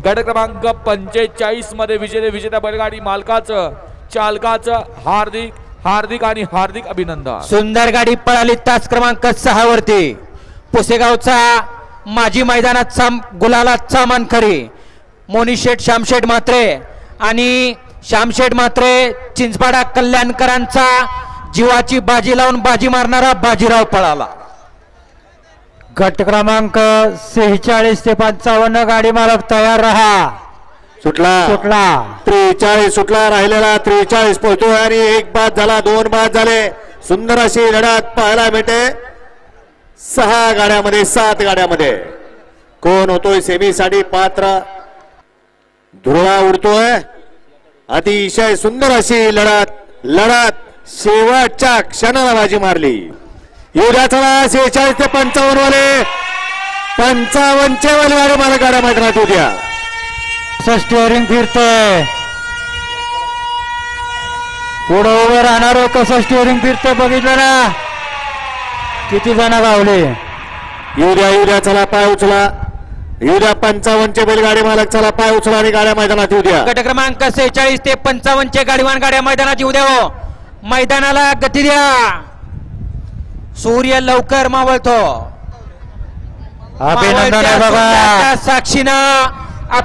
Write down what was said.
गट क्रमांक 45 मध्ये विजेत्या बैलगाडी मालकाचं चालकाचं हार्दिक आणि हार्दिक अभिनंदन। सुंदर गाडी पळाली तास क्रमांक 6 वरती पुसेगावचा माजी मैदानाचा गुलालाचा मानकरी मोनीशेठ श्यामशेठ म्हात्रे आणि श्यामशेठ म्हात्रे चिंचपाडा कल्याणकरांचा जीवाची बाजी लावून बाजी मारणारा बाजीराव पळाला। गट क्रमांक 46 ते 55 गाडी मालक तयार रहा। सुटला 43 सुटला राहिलेला 43 पोहोचतो आणि एक बाद झाला 2 बाद झाले। सुंदर अशी लढत पाहायला मिळते 6 गाड्यामध्ये 7 गाड्यामध्ये। कोण होतोय सेमी साठी पात्र धुरळा उडतोय। अतिशय सुंदर अशी लढत शेवटच्या क्षणाला बाजी मारली। एवढ्या चला 46 ते 55 वाले 55 वाले गाडी मला गाड्या मैदानात उद्या स्टिअरिंग फिरतंय पुढे उभं राहणार कसं स्टिअरिंग फिरतंय बघितलं ना किती जण गावले। येऊ चला पाय उचला। येऊ 55 चे बैलगाडी मालक चला पाय उचला आणि गाड्या मैदानात येऊ द्या। गट क्रमांक 46 ते 55 चे गाडीवान गाड्या मैदानात येऊ द्या हो। मैदानाला गती द्या। सूर्य लवकर मावळतो अभिनंदन आहे बघा साक्षीनं